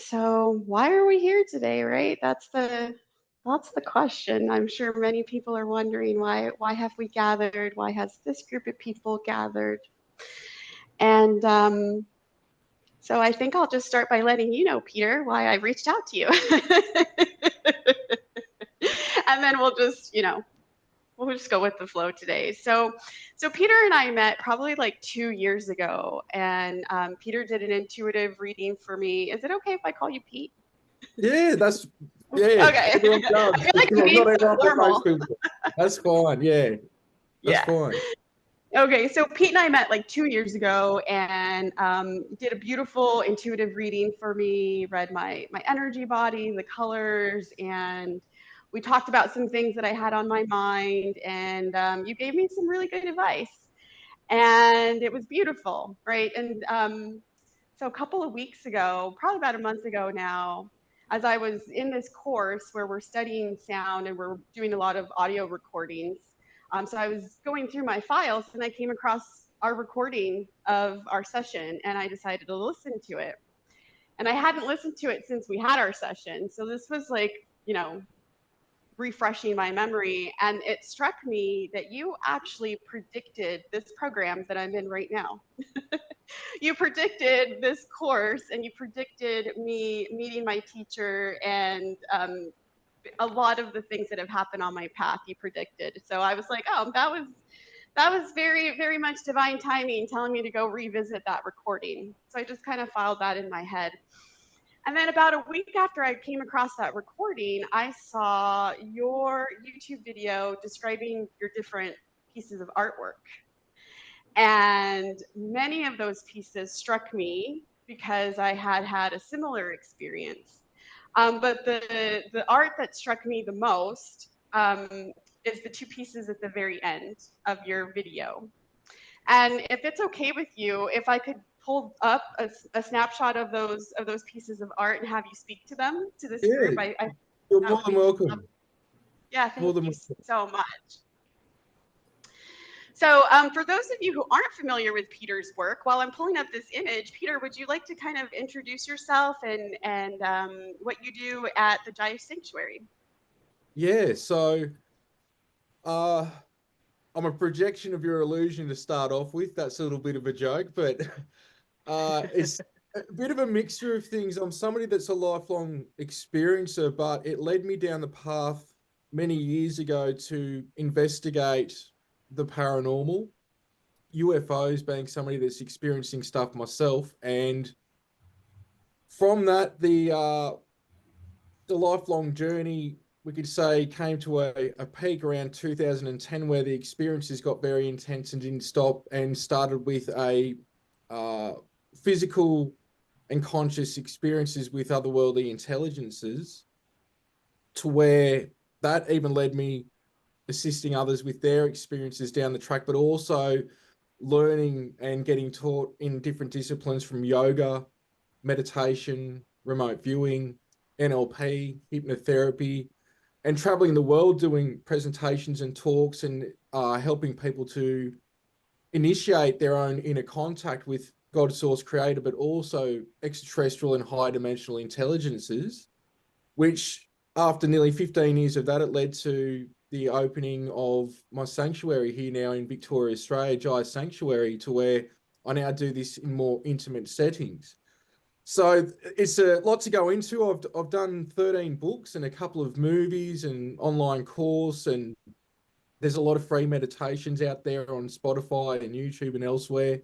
So why are we here today, right? That's the question. I'm sure many people are wondering why have we gathered? Why has this group of people gathered? And so I think I'll just start by letting you know, Peter, why I reached out to you. And then we'll just go with the flow today. So Peter and I met probably like 2 years ago, and Peter did an intuitive reading for me. Is it okay if I call you Pete? Yeah, Okay. everyone I does. feel like I'm being Not so everyone, but formal. most people. That's fine. Yeah, that's Yeah. fine. Okay, so Pete and I met like 2 years ago and did a beautiful intuitive reading for me, read my energy body, the colors, and we talked about some things that I had on my mind, and you gave me some really good advice, and it was beautiful, right? And so a couple of weeks ago, probably about a month ago now, as I was in this course where we're studying sound and we're doing a lot of audio recordings, so I was going through my files and I came across our recording of our session and I decided to listen to it. And I hadn't listened to it since we had our session. So this was like, refreshing my memory. And it struck me that you actually predicted this program that I'm in right now. You predicted this course and you predicted me meeting my teacher and a lot of the things that have happened on my path you predicted. So I was like, oh, that was very, very much divine timing telling me to go revisit that recording. So I just kind of filed that in my head. And then about a week after I came across that recording, I saw your YouTube video describing your different pieces of artwork. And many of those pieces struck me because I had had a similar experience. But the art that struck me the most is the two pieces at the very end of your video. And if it's okay with you, if I could pull up a snapshot of those pieces of art and have you speak to them to this group, Yeah, I you're that more would than be welcome. yeah. More Thank than you welcome. so much. So, for those of you who aren't familiar with Peter's work, while I'm pulling up this image, Peter, would you like to kind of introduce yourself and what you do at the Jaya Sanctuary? Yeah, so uh, I'm a projection of your illusion to start off with. That's a little bit of a joke, but it's a bit of a mixture of things. I'm somebody that's a lifelong experiencer, but it led me down the path many years ago to investigate the paranormal, UFOs being somebody that's experiencing stuff myself. And from that, the lifelong journey, we could say, came to a peak around 2010 where the experiences got very intense and didn't stop, and started with a uh, physical and conscious experiences with otherworldly intelligences, to where that even led me assisting others with their experiences down the track, but also learning and getting taught in different disciplines from yoga, meditation, remote viewing, NLP, hypnotherapy, and traveling the world doing presentations and talks, and helping people to initiate their own inner contact with God, source, creator, but also extraterrestrial and high dimensional intelligences, which after nearly 15 years of that, it led to the opening of my sanctuary here now in Victoria, Australia, Jaya Sanctuary, to where I now do this in more intimate settings. So it's a lot to go into. I've done 13 books and a couple of movies and online course, and there's a lot of free meditations out there on Spotify and YouTube and elsewhere.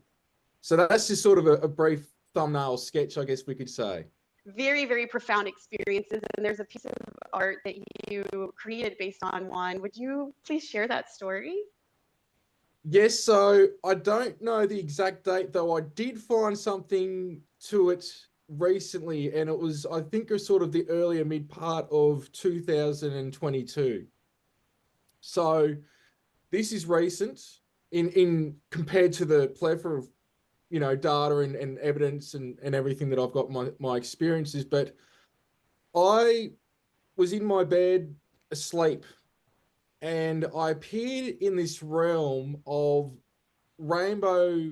So that's just sort of a brief thumbnail sketch, I guess we could say. Very, very profound experiences, and there's a piece of art that you created based on one. Would you please share that story? Yes, so I don't know the exact date, though I did find something to it recently, and it was, I think, a sort of the earlier mid part of 2022. So this is recent in compared to the plethora of data and evidence and everything that I've got my experiences. But I was in my bed asleep, and I appeared in this realm of rainbow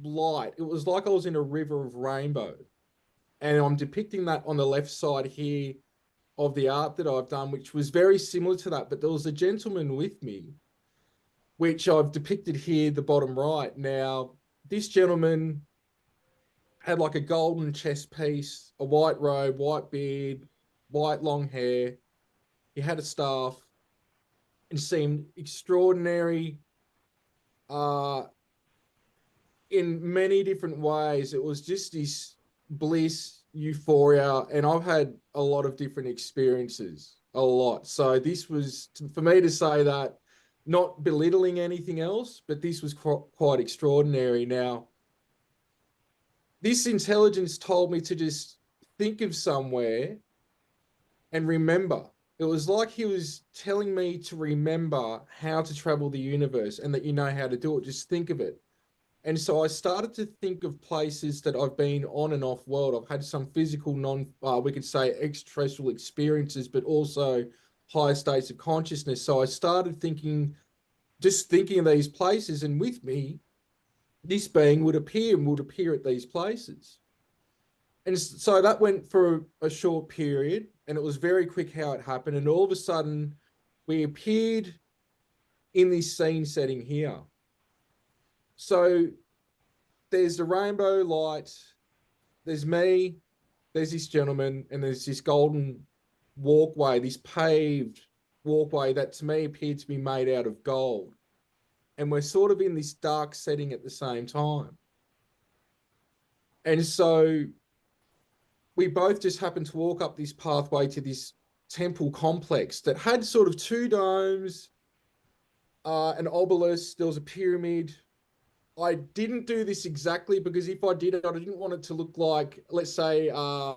light. It was like I was in a river of rainbow. And I'm depicting that on the left side here of the art that I've done, which was very similar to that. But there was a gentleman with me, which I've depicted here, the bottom right. Now, this gentleman had like a golden chest piece, a white robe, white beard, white long hair. He had a staff and seemed extraordinary uh, in many different ways. It was just this bliss, euphoria, and I've had a lot of different experiences, a lot. So this was, for me to say that, not belittling anything else, but this was quite extraordinary. Now, this intelligence told me to just think of somewhere and remember. It was like he was telling me to remember how to travel the universe and that you know how to do it. Just think of it. And so I started to think of places that I've been on and off world. I've had some physical, we could say extraterrestrial experiences, but also higher states of consciousness. So I started thinking, just thinking of these places, and with me, this being would appear and would appear at these places. And so that went for a short period, and it was very quick how it happened. And all of a sudden, we appeared in this scene setting here. So there's the rainbow light, there's me, there's this gentleman, and there's this golden walkway, this paved walkway that to me appeared to be made out of gold. And we're sort of in this dark setting at the same time. And so we both just happened to walk up this pathway to this temple complex that had sort of two domes, an obelisk, there was a pyramid. I didn't do this exactly because if I did it, I didn't want it to look like, let's say, a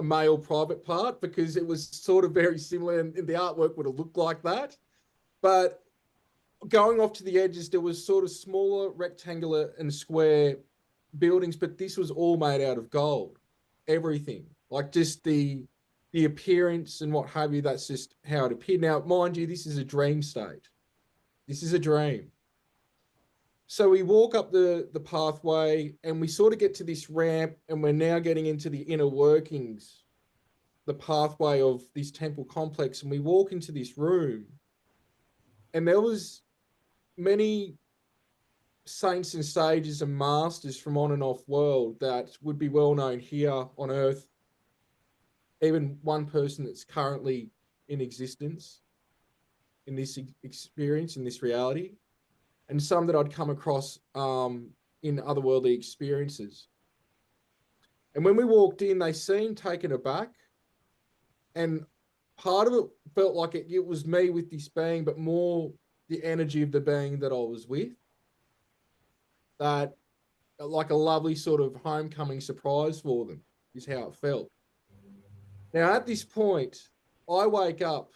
male private part, because it was sort of very similar and the artwork would have looked like that. But going off to the edges, there was sort of smaller rectangular and square buildings, but this was all made out of gold. Everything, like just the appearance and what have you, that's just how it appeared. Now, mind you, this is a dream state. This is a dream. So we walk up the pathway and we sort of get to this ramp, and we're now getting into the inner workings, the pathway of this temple complex. And we walk into this room, and there was many saints and sages and masters from on and off world that would be well known here on earth. Even one person that's currently in existence in this experience, in this reality, and some that I'd come across in otherworldly experiences. And when we walked in, they seemed taken aback. And part of it felt like it was me with this being, but more the energy of the being that I was with. That, like a lovely sort of homecoming surprise for them, is how it felt. Now, at this point, I wake up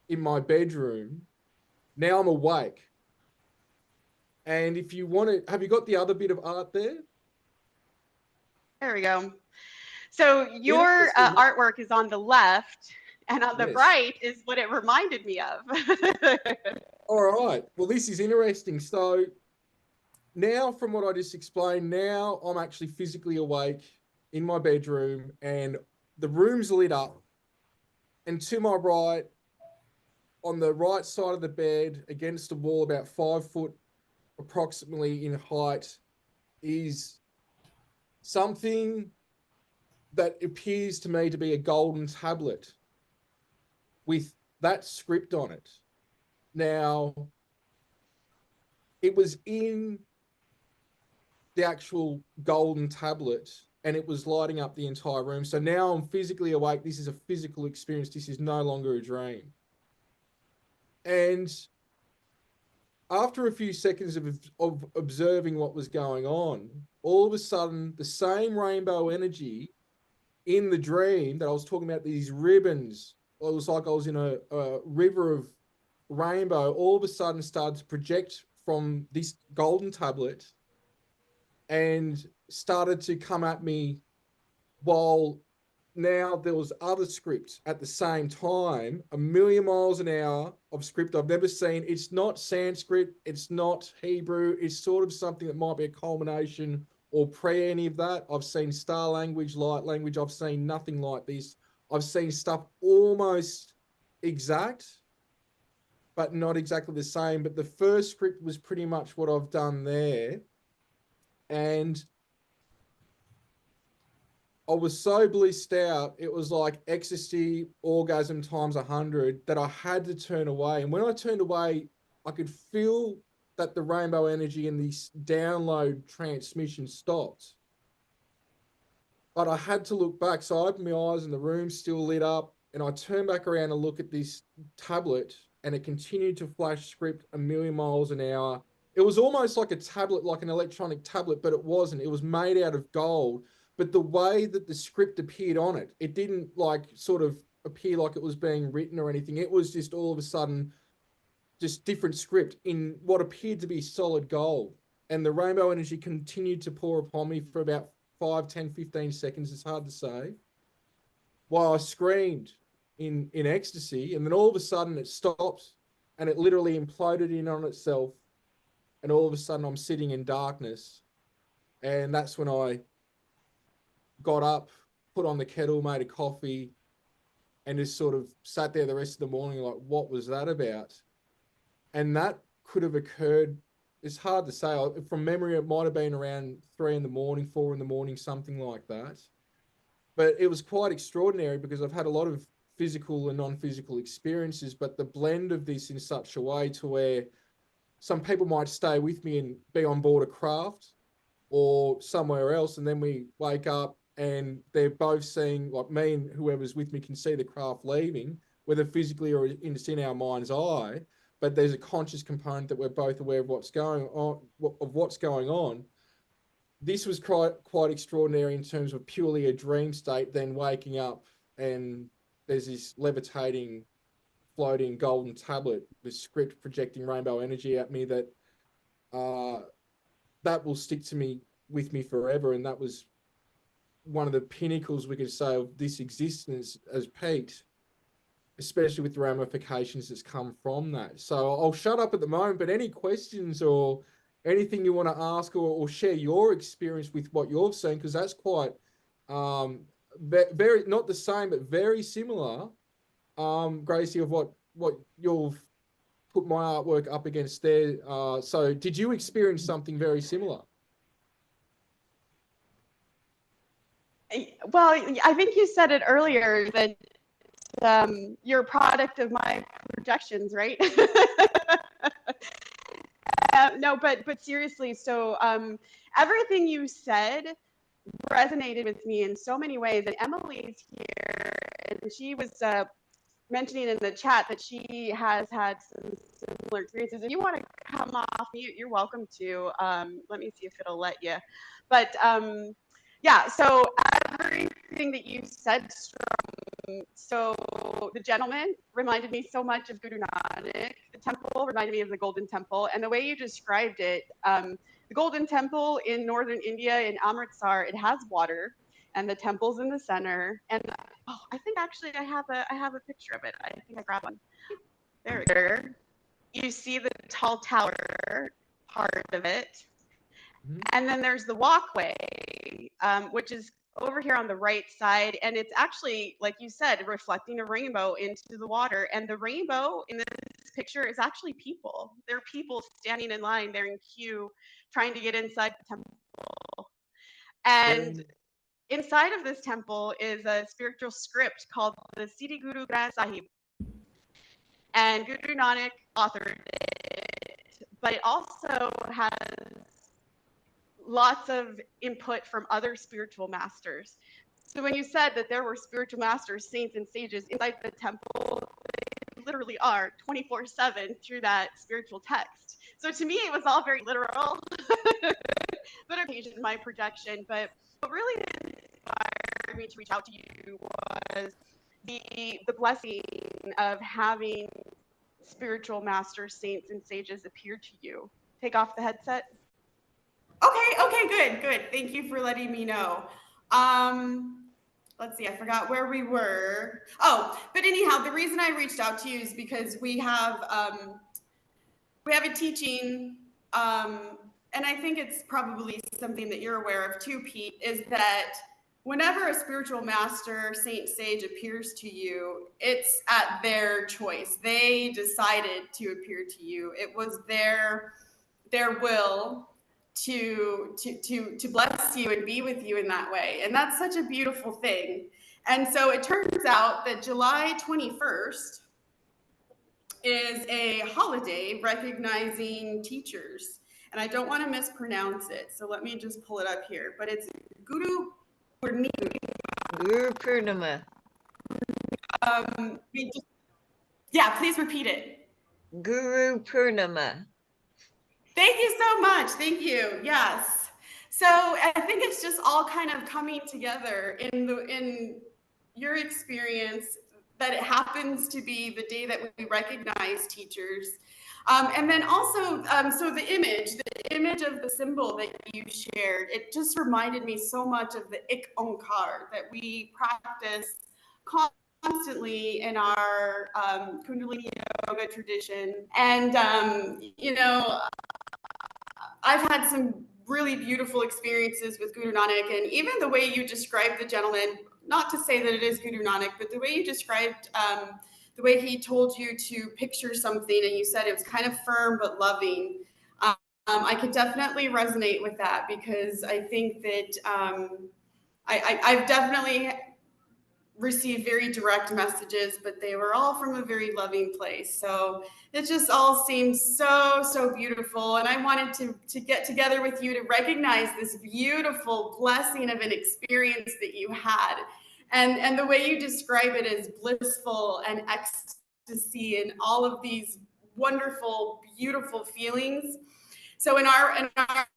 in my bedroom. Now I'm awake. And if you want to, have you got the other bit of art there? There we go. So your artwork is on the left, and on the right is what it reminded me of. All right. Well, this is interesting. So now, from what I just explained, now I'm actually physically awake in my bedroom, and the room's lit up. And to my right, on the right side of the bed, against the wall, about 5 foot approximately in height, is something that appears to me to be a golden tablet with that script on it. Now, it was in the actual golden tablet, and it was lighting up the entire room. So now I'm physically awake. This is a physical experience. This is no longer a dream. And after a few seconds of observing what was going on, all of a sudden, the same rainbow energy in the dream that I was talking about, these ribbons, it was like I was in a river of rainbow, all of a sudden started to project from this golden tablet and started to come at me, while now there was other scripts at the same time, a million miles an hour of script I've never seen. It's not Sanskrit, it's not Hebrew, it's sort of something that might be a culmination or pre any of that. I've seen star language, light language. I've seen nothing like this. I've seen stuff almost exact, but not exactly the same. But the first script was pretty much what I've done there. And I was so blissed out. It was like ecstasy, orgasm times 100 that I had to turn away. And when I turned away, I could feel that the rainbow energy and the download transmission stopped. But I had to look back. So I opened my eyes and the room still lit up. And I turned back around and look at this tablet, and it continued to flash script a million miles an hour. It was almost like a tablet, like an electronic tablet, but it wasn't. It was made out of gold. But the way that the script appeared on it, it didn't like sort of appear like it was being written or anything. It was just all of a sudden just different script in what appeared to be solid gold. And the rainbow energy continued to pour upon me for about 5, 10, 15 seconds. It's hard to say. While I screamed in ecstasy, and then all of a sudden it stopped and it literally imploded in on itself. And all of a sudden I'm sitting in darkness. And that's when I got up, put on the kettle, made a coffee, and just sort of sat there the rest of the morning like, what was that about? And that could have occurred. It's hard to say. From memory, it might have been around 3 in the morning, 4 in the morning, something like that. But it was quite extraordinary because I've had a lot of physical and non-physical experiences, but the blend of this in such a way to where some people might stay with me and be on board a craft or somewhere else, and then we wake up and they're both seeing, like me and whoever's with me can see the craft leaving, whether physically or it's in our mind's eye, but there's a conscious component that we're both aware of what's going on. This was quite extraordinary in terms of purely a dream state, then waking up and there's this levitating, floating golden tablet with script projecting rainbow energy at me that that will stick with me forever. And that was one of the pinnacles, we could say, of this existence as Pete, especially with the ramifications that's come from that. So I'll shut up at the moment, but any questions or anything you want to ask or share your experience with what you've seen, because that's quite very, not the same, but very similar, Gracie, of what you've put my artwork up against there. So did you experience something very similar? Well, I think you said it earlier that you're a product of my projections, right? No, but seriously, so everything you said resonated with me in so many ways. And Emily's here, and she was mentioning in the chat that she has had some similar experiences. If you want to come off mute, you're welcome to. Let me see if it'll let you. But yeah, so everything that you said, so the gentleman reminded me so much of Guru Nanak. The temple reminded me of the Golden Temple, and the way you described it, the Golden Temple in northern India in Amritsar, it has water, and the temple's in the center. And oh, I think actually I have a picture of it. I think I grabbed one. There. You see the tall tower part of it, and then there's the walkway, which is over here on the right side, and it's actually, like you said, reflecting a rainbow into the water. And the rainbow in this picture is actually people. There are people standing in line, they're in queue, trying to get inside the temple. And inside of this temple is a spiritual script called the Siri Guru Granth Sahib. And Guru Nanak authored it, but it also has lots of input from other spiritual masters. So when you said that there were spiritual masters, saints, and sages inside the temple, they literally are 24/7 through that spiritual text. So to me, it was all very literal, but occasionally my projection. But what really inspired me to reach out to you was the blessing of having spiritual masters, saints, and sages appear to you. Take off the headset. Okay, good. Thank you for letting me know. Let's see, I forgot where we were. Oh, but anyhow, the reason I reached out to you is because we have a teaching and I think it's probably something that you're aware of too, Pete, is that whenever a spiritual master, saint, sage appears to you, it's at their choice. They decided to appear to you. It was their will to bless you and be with you in that way. And that's such a beautiful thing. And so it turns out that July 21st is a holiday recognizing teachers. And I don't want to mispronounce it, so let me just pull it up here. But it's Guru Purnima. Guru Purnima. Yeah, please repeat it. Guru Purnima. Thank you so much. Thank you. Yes. So I think it's just all kind of coming together in your experience, that it happens to be the day that we recognize teachers. And then also, so the image of the symbol that you shared, it just reminded me so much of the Ik Onkar that we practice constantly in our Kundalini yoga tradition. And, I've had some really beautiful experiences with Guru Nanak, and even the way you described the gentleman, not to say that it is Guru Nanak, but the way you described the way he told you to picture something, and you said it was kind of firm but loving. I could definitely resonate with that, because I think that I've definitely received very direct messages, but they were all from a very loving place. So it just all seems so beautiful. And I wanted to get together with you to recognize this beautiful blessing of an experience that you had. And the way you describe it as blissful and ecstasy and all of these wonderful, beautiful feelings. So in our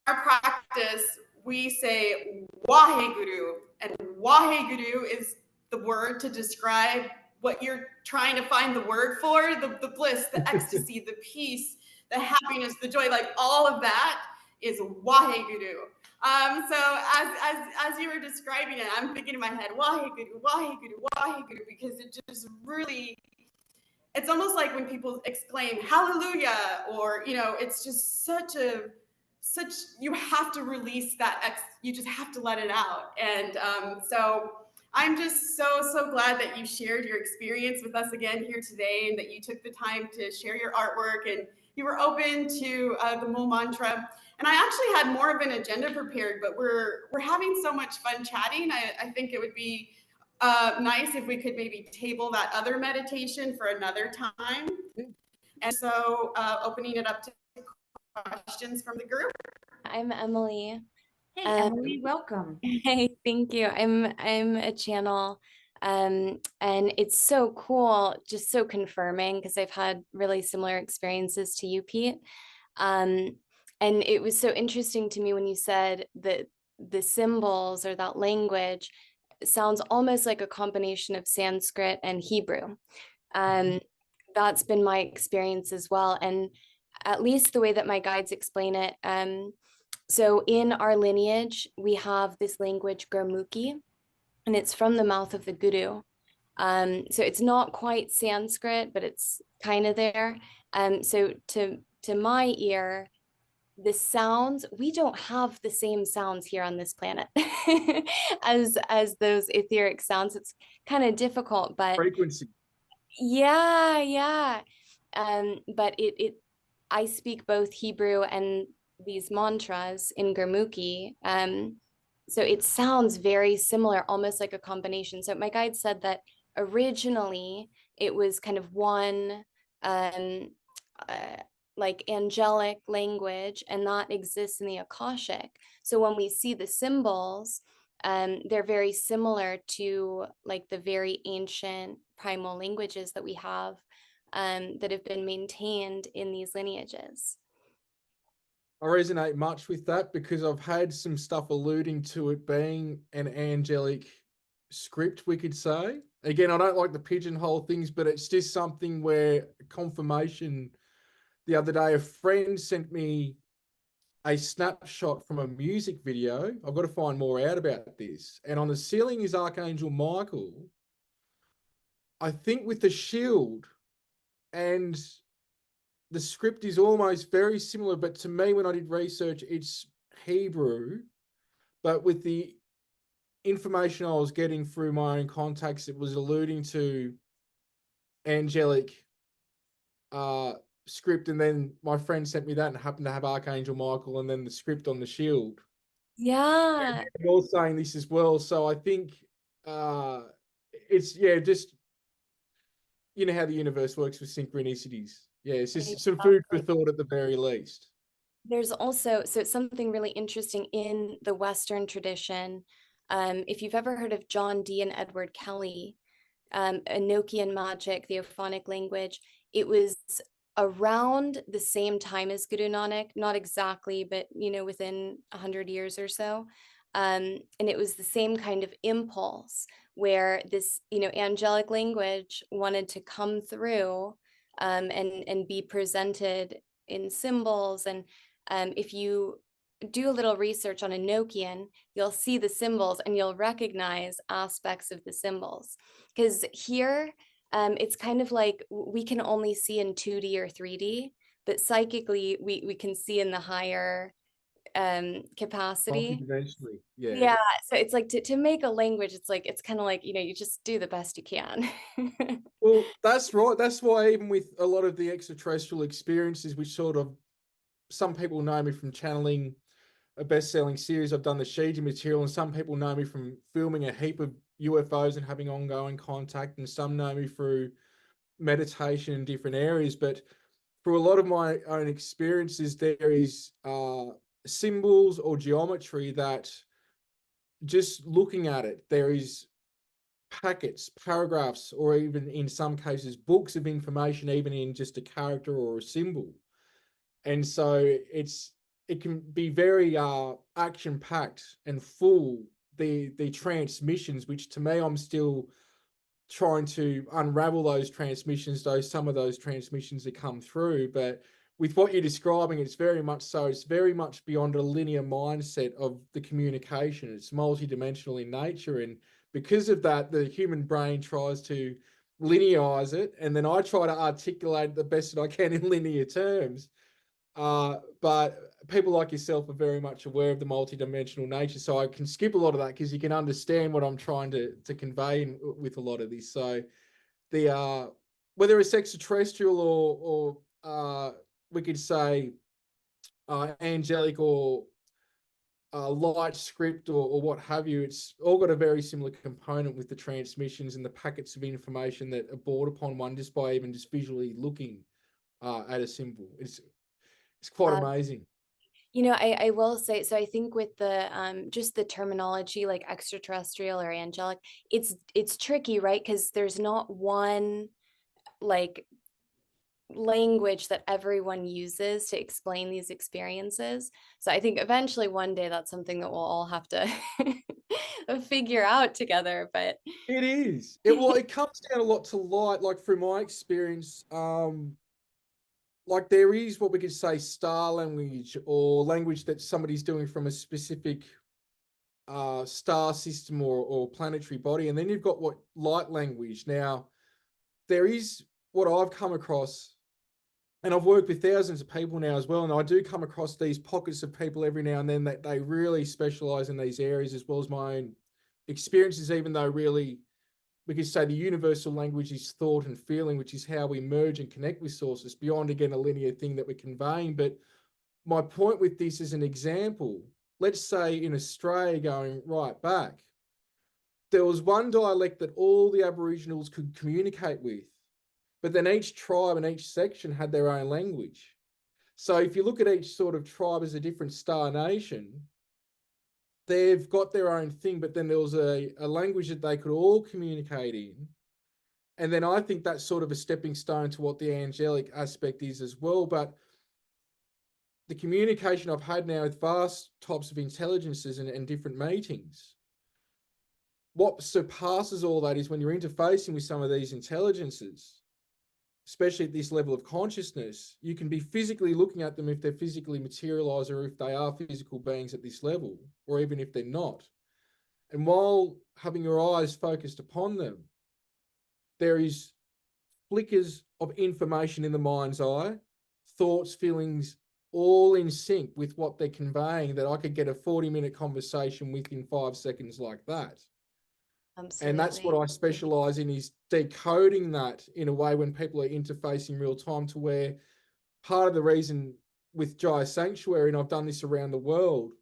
practice, we say Waheguru, and Waheguru is the word to describe what you're trying to find the word for, the bliss, the ecstasy, the peace, the happiness, the joy, like all of that is Waheguru. So as you were describing it, I'm thinking in my head, Waheguru, Waheguru, Waheguru, because it just really, it's almost like when people exclaim hallelujah, or, it's just such, you have to release that, you just have to let it out. And so I'm just so glad that you shared your experience with us again here today, and that you took the time to share your artwork, and you were open to the Mul Mantra. And I actually had more of an agenda prepared, but we're having so much fun chatting. I think it would be nice if we could maybe table that other meditation for another time. And so opening it up to questions from the group. I'm Emily. Hey, Emily, welcome. Hey, thank you. I'm a channel, and it's so cool, just so confirming, because I've had really similar experiences to you, Pete. And it was so interesting to me when you said that the symbols, or that language, sounds almost like a combination of Sanskrit and Hebrew. That's been my experience as well, and at least the way that my guides explain it. So in our lineage, we have this language Gurmukhi, and it's from the mouth of the Guru. So it's not quite Sanskrit, but it's kind of there. So to my ear, the sounds, we don't have the same sounds here on this planet as those etheric sounds. It's kind of difficult, but Frequency. yeah. But I speak both Hebrew and these mantras in Gurmukhi. So it sounds very similar, almost like a combination. So my guide said that originally it was kind of one like angelic language, and that exists in the Akashic. So when we see the symbols, they're very similar to like the very ancient primal languages that we have, that have been maintained in these lineages. I resonate much with that, because I've had some stuff alluding to it being an angelic script, we could say. Again, I don't like the pigeonhole things, but it's just something where confirmation. The other day, a friend sent me a snapshot from a music video. I've got to find more out about this. And on the ceiling is Archangel Michael, I think with the shield. And the script is almost very similar, but to me, when I did research, it's Hebrew, but with the information I was getting through my own contacts, it was alluding to angelic script, and then my friend sent me that and happened to have Archangel Michael and then the script on the shield. Yeah. And you're saying this as well, so I think it's just how the universe works with synchronicities. Yeah, it's just some food for thought at the very least. There's also, so it's something really interesting in the Western tradition. If you've ever heard of John Dee and Edward Kelly, Enochian magic, the Ophonic language, it was around the same time as Guru Nanak, not exactly, but within 100 years or so. And it was the same kind of impulse where this, angelic language wanted to come through and be presented in symbols. And if you do a little research on Enochian, you'll see the symbols and you'll recognize aspects of the symbols. Because here, it's kind of like we can only see in 2D or 3D, but psychically we can see in the higher capacity. Multidimensionally, yeah. Yeah, so it's like to make a language, it's kind of like, you just do the best you can. Well, that's right. That's why even with a lot of the extraterrestrial experiences, which sort of some people know me from channeling a best-selling series, I've done the Shiji material, and some people know me from filming a heap of UFOs and having ongoing contact, and some know me through meditation in different areas. But for a lot of my own experiences, there is symbols or geometry that just looking at it, there is packets, paragraphs, or even in some cases, books of information, even in just a character or a symbol. And so it can be very action packed and full, the transmissions, which to me, I'm still trying to unravel those transmissions, though some of those transmissions that come through. But with what you're describing, it's very much so. It's very much beyond a linear mindset of the communication. It's multidimensional in nature. And because of that, the human brain tries to linearize it. And then I try to articulate it the best that I can in linear terms. But people like yourself are very much aware of the multidimensional nature, so I can skip a lot of that because you can understand what I'm trying to convey with a lot of this. So the whether it's extraterrestrial or we could say angelic or light script or what have you, it's all got a very similar component with the transmissions and the packets of information that are brought upon one just by even just visually looking at a symbol. It's quite amazing. I will say, so I think with the just the terminology like extraterrestrial or angelic, it's tricky, right? Because there's not one like language that everyone uses to explain these experiences. So I think eventually one day that's something that we'll all have to figure out together. But it is. It comes down a lot to light, like through my experience. Like there is what we could say star language or language that somebody's doing from a specific star system or planetary body. And then you've got what light language. Now, there is what I've come across, and I've worked with thousands of people now as well, and I do come across these pockets of people every now and then that they really specialize in these areas, as well as my own experiences, even though really we could say the universal language is thought and feeling, which is how we merge and connect with sources beyond, again, a linear thing that we're conveying. But my point with this is an example. Let's say in Australia, going right back, there was one dialect that all the Aboriginals could communicate with, but then each tribe and each section had their own language. So if you look at each sort of tribe as a different star nation, they've got their own thing, but then there was a language that they could all communicate in. And then I think that's sort of a stepping stone to what the angelic aspect is as well. But the communication I've had now with vast types of intelligences and different meetings, what surpasses all that is when you're interfacing with some of these intelligences, especially at this level of consciousness, you can be physically looking at them if they're physically materialized or if they are physical beings at this level, or even if they're not. And while having your eyes focused upon them, there is flickers of information in the mind's eye thoughts, feelings, all in sync with what they're conveying, that I could get a 40-minute conversation within 5 seconds like that. Absolutely. And that's what I specialize in, is decoding that in a way when people are interfacing real time, to where part of the reason with Jaya Sanctuary, and I've done this around the world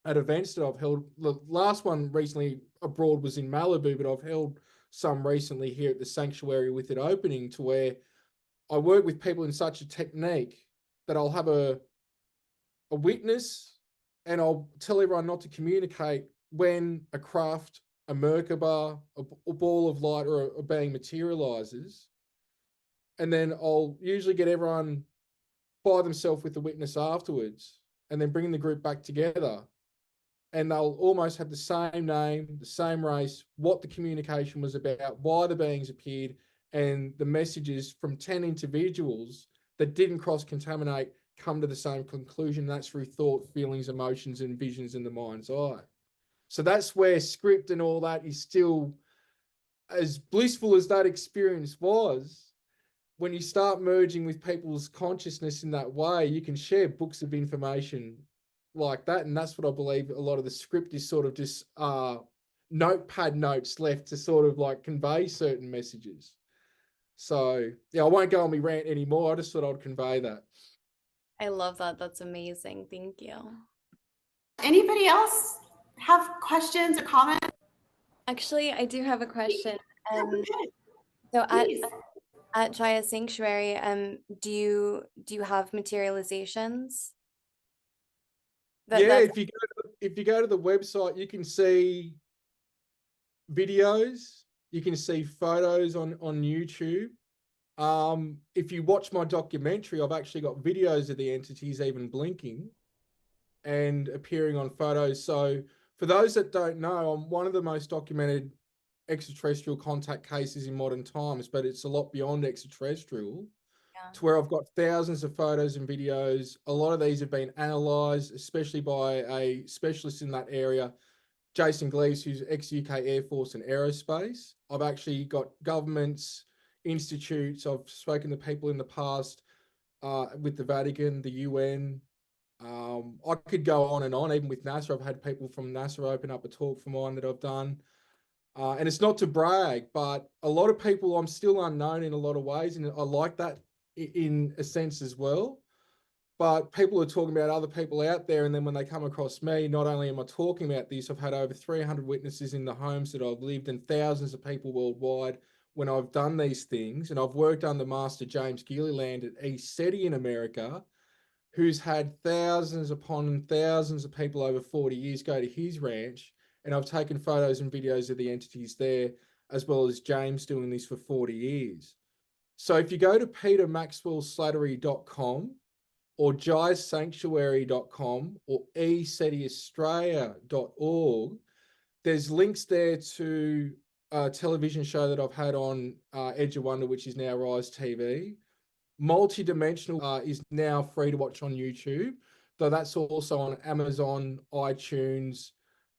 at events that I've held, the last one recently abroad was in Malibu, but I've held some recently here at the Sanctuary with it opening, to where I work with people in such a technique that I'll have a witness, and I'll tell everyone not to communicate when a craft, a Merkaba, a ball of light, or a being materializes. And then I'll usually get everyone by themselves with the witness afterwards, and then bring the group back together. And they'll almost have the same name, the same race, what the communication was about, why the beings appeared, and the messages from 10 individuals that didn't cross-contaminate come to the same conclusion. That's through thought, feelings, emotions, and visions in the mind's eye. So that's where script and all that is still, as blissful as that experience was, when you start merging with people's consciousness in that way, you can share books of information like that. And that's what I believe a lot of the script is, sort of just notepad notes left to sort of like convey certain messages. So yeah, I won't go on my rant anymore. I just thought I'd convey that. I love that. That's amazing. Thank you. Anybody else have questions or comments? Actually, I do have a question. Okay. So Please. at Jaya Sanctuary, do you have materializations? Yeah, if you go to the website, you can see videos, you can see photos on YouTube. If you watch my documentary, I've actually got videos of the entities even blinking and appearing on photos. So for those that don't know, I'm one of the most documented extraterrestrial contact cases in modern times, but it's a lot beyond extraterrestrial. Yeah. To where I've got thousands of photos and videos. A lot of these have been analysed, especially by a specialist in that area, Jason Glees, who's ex-UK Air Force and Aerospace. I've actually got governments, institutes. I've spoken to people in the past with the Vatican, the UN. I could go on and on. Even with NASA, I've had people from NASA open up a talk for mine that I've done. And it's not to brag, but a lot of people, I'm still unknown in a lot of ways, and I like that in a sense as well. But people are talking about other people out there, and then when they come across me, not only am I talking about this, I've had over 300 witnesses in the homes that I've lived, and thousands of people worldwide when I've done these things. And I've worked under Master James Gilliland at East City in America, who's had thousands upon thousands of people over 40 years go to his ranch. And I've taken photos and videos of the entities there, as well as James doing this for 40 years. So if you go to petermaxwellslattery.com or jayasanctuary.com or esetiaustralia.org, there's links there to a television show that I've had on Edge of Wonder, which is now Rise TV. Multidimensional is now free to watch on YouTube, though that's also on Amazon, iTunes,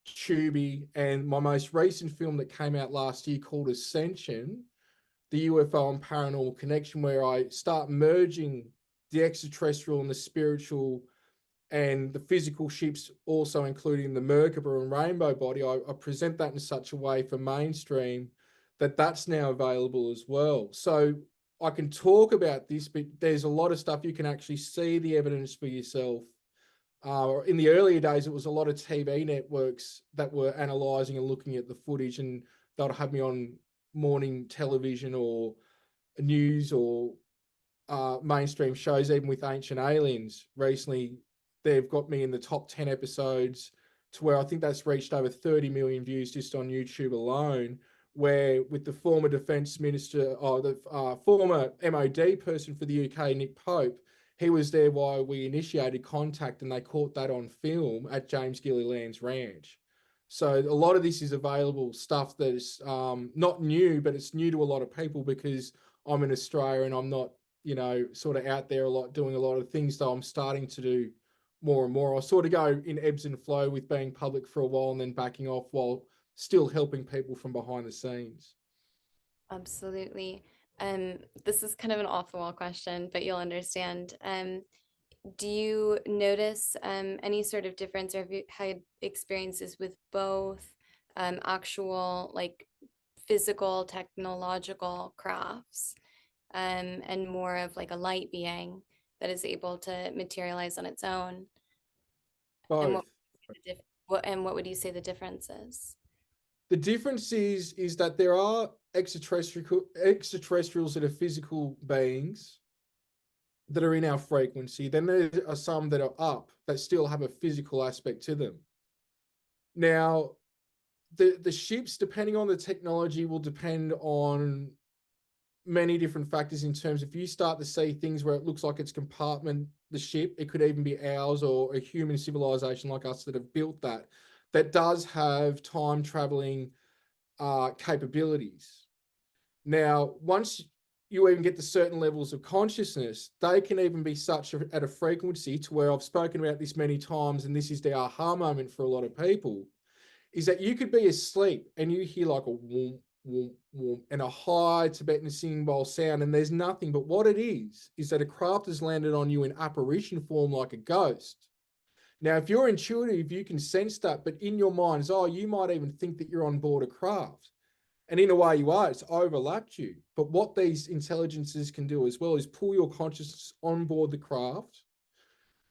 Tubi, and my most recent film that came out last year called Ascension, the UFO and paranormal connection, where I start merging the extraterrestrial and the spiritual and the physical ships, also including the Merkaba and rainbow body. I present that in such a way for mainstream that that's now available as well. So I can talk about this, but there's a lot of stuff you can actually see the evidence for yourself. In the earlier days, it was a lot of TV networks that were analysing and looking at the footage, and they'll have me on morning television or news or mainstream shows. Even with Ancient Aliens recently, they've got me in the top 10 episodes, to where I think that's reached over 30 million views just on YouTube alone, where with the former defence minister, or the former MOD person for the UK, Nick Pope, he was there while we initiated contact, and they caught that on film at James Gilliland's ranch. So a lot of this is available stuff that is not new, but it's new to a lot of people because I'm in Australia and I'm not, you know, sort of out there a lot doing a lot of things, though I'm starting to do more and more. I sort of go in ebbs and flow with being public for a while and then backing off while still helping people from behind the scenes. Absolutely. This is kind of an off-the-wall question, but you'll understand. Do you notice any sort of difference, or have you had experiences with both actual, like, physical, technological crafts, and more of like a light being that is able to materialize on its own? And Both. what would you say the difference is? The difference is that there are extraterrestrials that are physical beings that are in our frequency. Then there are some that are up that still have a physical aspect to them. Now, the ships, depending on the technology, will depend on many different factors in terms, if you start to see things where it looks like it's compartment the ship, it could even be ours or a human civilization like us that have built that does have time traveling capabilities. Now, once you even get to certain levels of consciousness, they can even be such at a frequency to where, I've spoken about this many times, and this is the aha moment for a lot of people, is that you could be asleep and you hear like a whoom, whoom, whoom, and a high Tibetan singing bowl sound, and there's nothing, but what it is that a craft has landed on you in apparition form like a ghost. Now, if you're intuitive, you can sense that, but in your mind's eye, you might even think that you're on board a craft. And in a way you are, it's overlapped you. But what these intelligences can do as well is pull your consciousness on board the craft.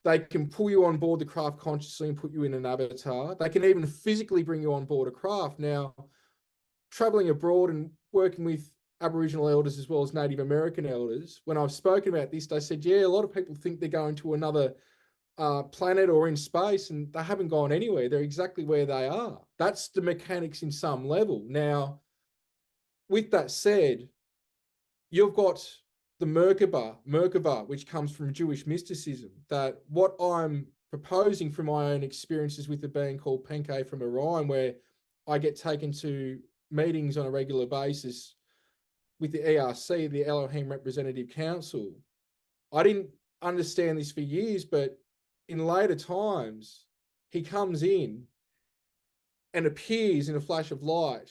They can pull you on board the craft consciously and put you in an avatar. They can even physically bring you on board a craft. Now, traveling abroad and working with Aboriginal elders as well as Native American elders, when I've spoken about this, they said, yeah, a lot of people think they're going to another planet or in space, and they haven't gone anywhere. They're exactly where they are. That's the mechanics in some level. Now, with that said, you've got the Merkaba, which comes from Jewish mysticism, that what I'm proposing from my own experiences with a being called Penke from Orion, where I get taken to meetings on a regular basis with the ERC, the Elohim Representative Council. I didn't understand this for years, but in later times, he comes in and appears in a flash of light.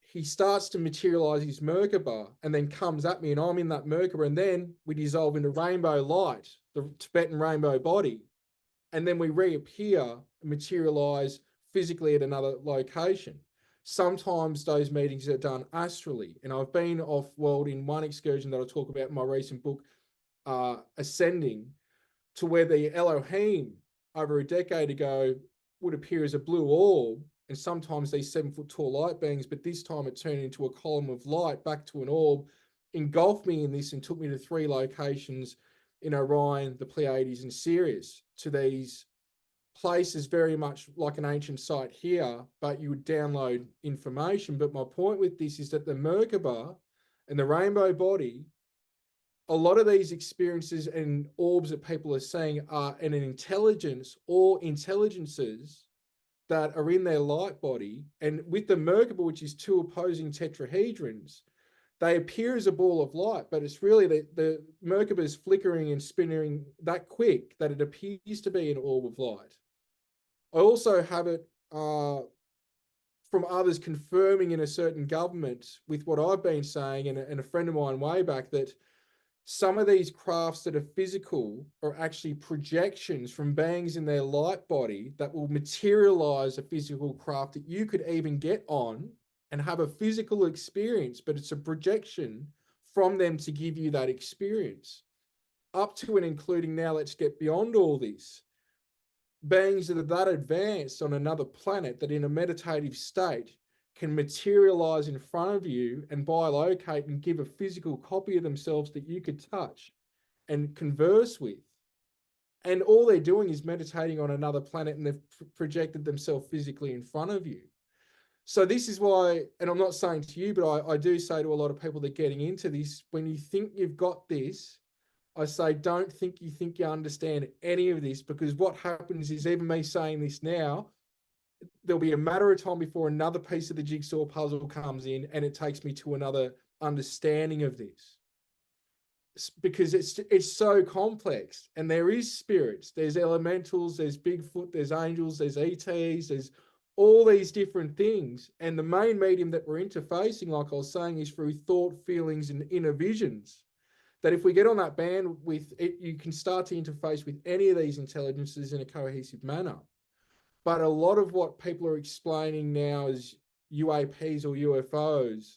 He starts to materialize his Merkaba and then comes at me, and I'm in that Merkaba, and then we dissolve into rainbow light, the Tibetan rainbow body, and then we reappear and materialize physically at another location. Sometimes those meetings are done astrally, and I've been off-world in one excursion that I'll talk about in my recent book, Ascending, to where the Elohim over a decade ago would appear as a blue orb, and sometimes these 7-foot tall light beings, but this time it turned into a column of light back to an orb, engulfed me in this and took me to 3 locations in Orion, the Pleiades and Sirius, to these places very much like an ancient site here, but you would download information. But my point with this is that the Merkaba and the rainbow body, a lot of these experiences and orbs that people are saying are an intelligence or intelligences that are in their light body. And with the Merkaba, which is 2 opposing tetrahedrons, they appear as a ball of light, but it's really the Merkaba is flickering and spinning that quick that it appears to be an orb of light. I also have it from others confirming in a certain government with what I've been saying, and a friend of mine way back, that some of these crafts that are physical are actually projections from beings in their light body that will materialize a physical craft that you could even get on and have a physical experience, but it's a projection from them to give you that experience. Up to and including, now let's get beyond all this, beings that are that advanced on another planet that in a meditative state can materialize in front of you and bilocate and give a physical copy of themselves that you could touch and converse with. And all they're doing is meditating on another planet, and they've projected themselves physically in front of you. So this is why, and I'm not saying to you, but I do say to a lot of people that are getting into this, when you think you've got this, I say, don't think you understand any of this, because what happens is, even me saying this now, there'll be a matter of time before another piece of the jigsaw puzzle comes in and it takes me to another understanding of this, because it's so complex. And there is spirits, there's elementals, there's Bigfoot, there's angels, there's ETs, there's all these different things. And the main medium that we're interfacing, like I was saying, is through thought, feelings, and inner visions. That if we get on that band with it, you can start to interface with any of these intelligences in a cohesive manner. But a lot of what people are explaining now as UAPs or UFOs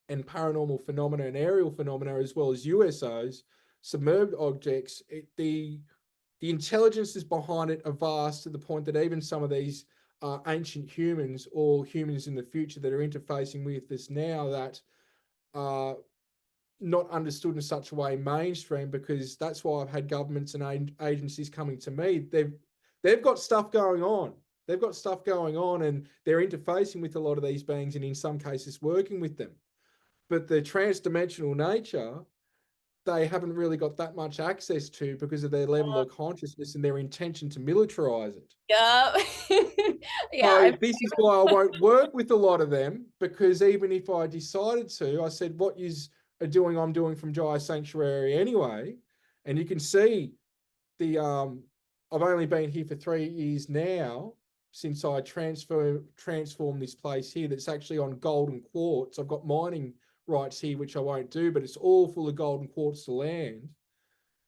and paranormal phenomena and aerial phenomena, as well as USOs, submerged objects, the intelligences behind it are vast, to the point that even some of these ancient humans or humans in the future that are interfacing with us now that are not understood in such a way mainstream, because that's why I've had governments and agencies coming to me. They've got stuff going on. They've got stuff going on, and they're interfacing with a lot of these beings, and in some cases working with them. But the transdimensional nature, they haven't really got that much access to because of their level of consciousness and their intention to militarize it. Yeah. So this is why I won't work with a lot of them, because even if I decided to, I said, what you are doing, I'm doing from Jaya Sanctuary anyway. And you can see I've only been here for 3 years now, since I transformed this place here that's actually on golden quartz. I've got mining rights here, which I won't do, but it's all full of golden quartz to land.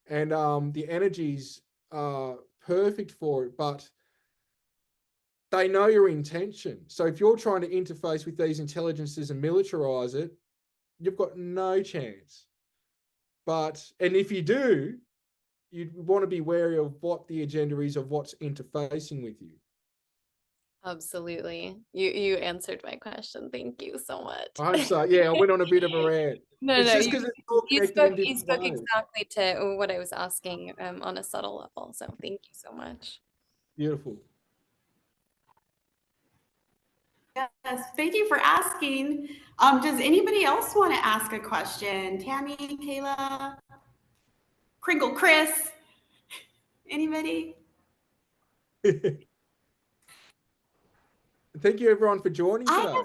And the energies are perfect for it, but they know your intention. So if you're trying to interface with these intelligences and militarize it, you've got no chance. And if you do, you'd want to be wary of what the agenda is of what's interfacing with you. Absolutely. You answered my question. Thank you so much. I hope so. Yeah, I went on a bit of a rant. No, It's no, just because it's all connected in you different spoke ways. exactly to what I was asking on a subtle level. So thank you so much. Beautiful. Yes, thank you for asking. Does anybody else want to ask a question? Tammy, Kayla, Kringle, Chris, anybody? Thank you everyone for joining today.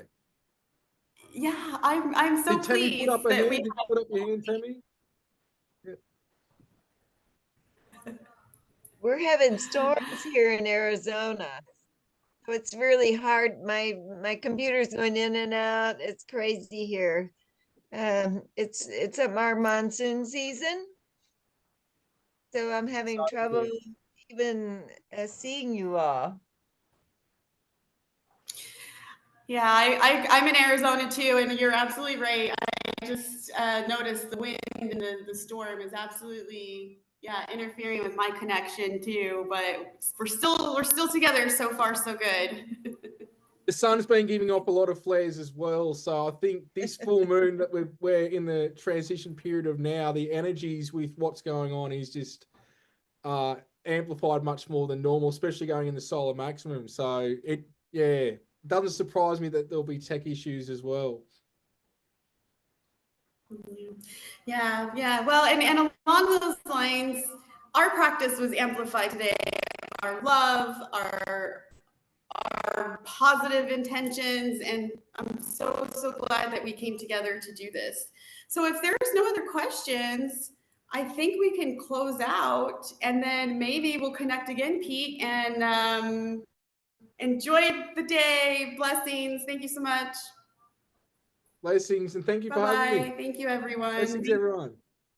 Yeah, I'm so Did Tammy pleased put up a that hand? we Did you put up your hand, Tammy? We're having storms here in Arizona. So it's really hard. My computer's going in and out. It's crazy here. It's our monsoon season. So I'm having trouble even seeing you all. Yeah, I'm in Arizona too, and you're absolutely right. I just noticed the wind and the storm is absolutely interfering with my connection too. But we're still together so far, so good. The sun's been giving off a lot of flares as well, so I think this full moon that we're in the transition period of now, the energies with what's going on is just amplified much more than normal, especially going in the solar maximum. So it doesn't surprise me that there'll be tech issues as well. Yeah. Well, and along those lines, our practice was amplified today. Our love, our positive intentions, and I'm so glad that we came together to do this. So if there's no other questions, I think we can close out, and then maybe we'll connect again, Pete, and enjoy the day. Blessings. Thank you so much. Blessings, and thank you for having me. Thank you, everyone. Blessings, everyone.